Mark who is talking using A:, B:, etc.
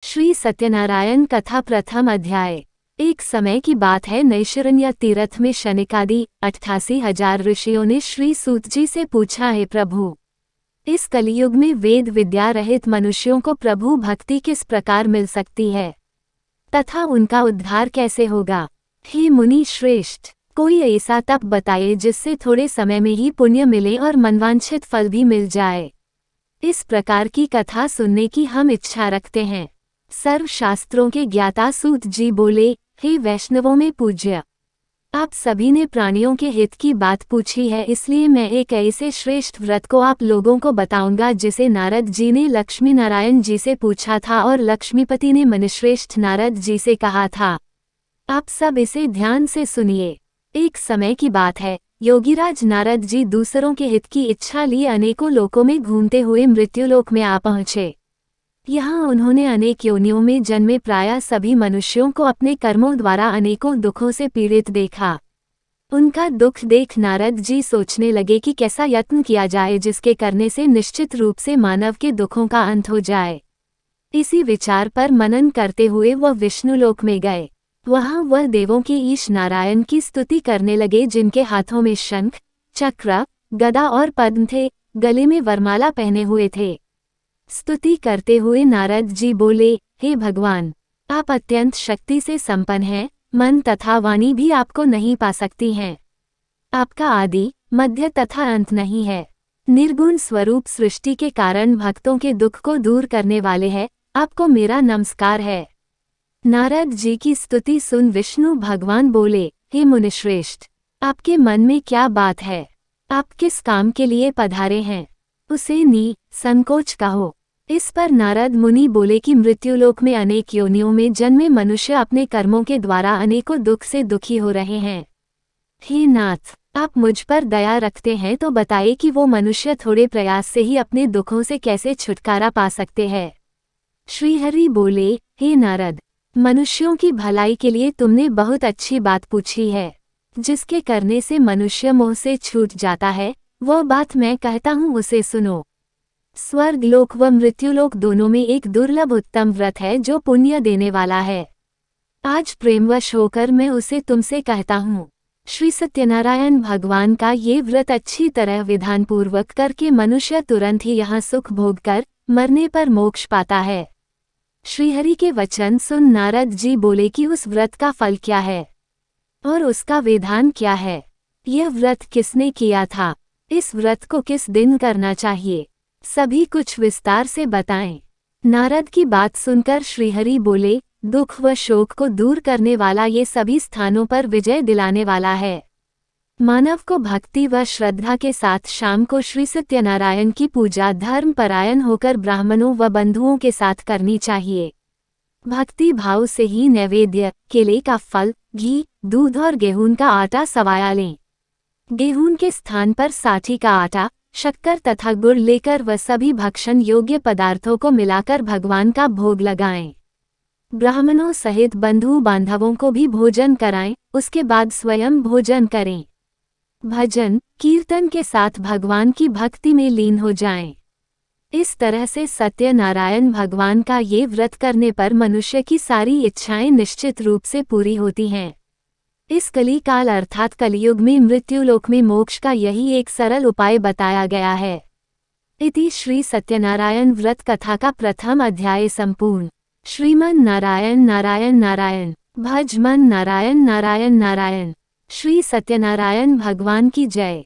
A: श्री सत्यनारायण कथा प्रथम अध्याय। एक समय की बात है, नैमिषारण्य तीर्थ में शनिकादि 88,000 ऋषियों ने श्री सूत जी से पूछा, है प्रभु, इस कलियुग में वेद विद्या रहित मनुष्यों को प्रभु भक्ति किस प्रकार मिल सकती है तथा उनका उद्धार कैसे होगा। हे मुनि श्रेष्ठ, कोई ऐसा तप बताए जिससे थोड़े समय में ही पुण्य मिले और मनवांछित फल भी मिल जाए। इस प्रकार की कथा सुनने की हम इच्छा रखते हैं। सर्व शास्त्रों के ज्ञाता सूत जी बोले, हे वैष्णवों में पूज्य, आप सभी ने प्राणियों के हित की बात पूछी है, इसलिए मैं एक ऐसे श्रेष्ठ व्रत को आप लोगों को बताऊंगा जिसे नारद जी ने लक्ष्मी नारायण जी से पूछा था और लक्ष्मीपति ने मुनिश्रेष्ठ नारद जी से कहा था। आप सब इसे ध्यान से सुनिए। एक समय की बात है, योगीराज नारद जी दूसरों के हित की इच्छा लिए अनेकों लोकों में घूमते हुए मृत्युलोक में आ पहुँचे। यहाँ उन्होंने अनेक योनियों में जन्मे प्रायः सभी मनुष्यों को अपने कर्मों द्वारा अनेकों दुखों से पीड़ित देखा। उनका दुख देख नारद जी सोचने लगे कि कैसा यत्न किया जाए जिसके करने से निश्चित रूप से मानव के दुखों का अंत हो जाए। इसी विचार पर मनन करते हुए वह विष्णुलोक में गए। वहाँ वह देवों के ईश नारायण की स्तुति करने लगे, जिनके हाथों में शंख, चक्र, गदा और पद्म थे, गले में वरमाला पहने हुए थे। स्तुति करते हुए नारद जी बोले, हे भगवान, आप अत्यंत शक्ति से संपन्न हैं, मन तथा वाणी भी आपको नहीं पा सकती हैं। आपका आदि, मध्य तथा अंत नहीं है। निर्गुण स्वरूप सृष्टि के कारण भक्तों के दुख को दूर करने वाले हैं, आपको मेरा नमस्कार है। नारद जी की स्तुति सुन विष्णु भगवान बोले, हे मुनिश्रेष्ठ, आपके मन में क्या बात है? आप किस काम के लिए पधारे हैं? उसे संकोच कहो। इस पर नारद मुनि बोले कि मृत्युलोक में अनेक योनियों में जन्मे मनुष्य अपने कर्मों के द्वारा अनेकों दुख से दुखी हो रहे हैं। हे नाथ, आप मुझ पर दया रखते हैं तो बताइए कि वो मनुष्य थोड़े प्रयास से ही अपने दुखों से कैसे छुटकारा पा सकते हैं। श्रीहरि बोले, हे नारद, मनुष्यों की भलाई के लिए तुमने बहुत अच्छी बात पूछी है। जिसके करने से मनुष्य मोह से छूट जाता है, वह बात मैं कहता हूँ, उसे सुनो। स्वर्गलोक व मृत्युलोक दोनों में एक दुर्लभ उत्तम व्रत है जो पुण्य देने वाला है। आज प्रेमवश होकर मैं उसे तुमसे कहता हूँ। श्री सत्यनारायण भगवान का ये व्रत अच्छी तरह विधानपूर्वक करके मनुष्य तुरंत ही यहाँ सुख भोग कर मरने पर मोक्ष पाता है। श्रीहरि के वचन सुन नारद जी बोले कि उस व्रत का फल क्या है और उसका विधान क्या है? यह व्रत किसने किया था? इस व्रत को किस दिन करना चाहिए? सभी कुछ विस्तार से बताएं। नारद की बात सुनकर श्रीहरि बोले, दुख व शोक को दूर करने वाला ये सभी स्थानों पर विजय दिलाने वाला है। मानव को भक्ति व श्रद्धा के साथ शाम को श्री सत्यनारायण की पूजा धर्म परायण होकर ब्राह्मणों व बंधुओं के साथ करनी चाहिए। भक्ति भाव से ही नैवेद्य, केले का फल, घी, दूध और गेहूं का आटा सवाया लें। गेहूं के स्थान पर साठी का आटा, शक्कर तथा गुड़ लेकर वह सभी भक्षण योग्य पदार्थों को मिलाकर भगवान का भोग लगाएं। ब्राह्मणों सहित बंधु बांधवों को भी भोजन कराएं, उसके बाद स्वयं भोजन करें। भजन कीर्तन के साथ भगवान की भक्ति में लीन हो जाएं। इस तरह से सत्यनारायण भगवान का ये व्रत करने पर मनुष्य की सारी इच्छाएं निश्चित रूप से पूरी होती हैं। इस कली काल अर्थात कलियुग में मृत्युलोक में मोक्ष का यही एक सरल उपाय बताया गया है। इति श्री सत्यनारायण व्रत कथा का प्रथम अध्याय संपूर्ण। श्रीमन नारायण नारायण नारायण, भज मन नारायण नारायण नारायण। श्री सत्यनारायण भगवान की जय।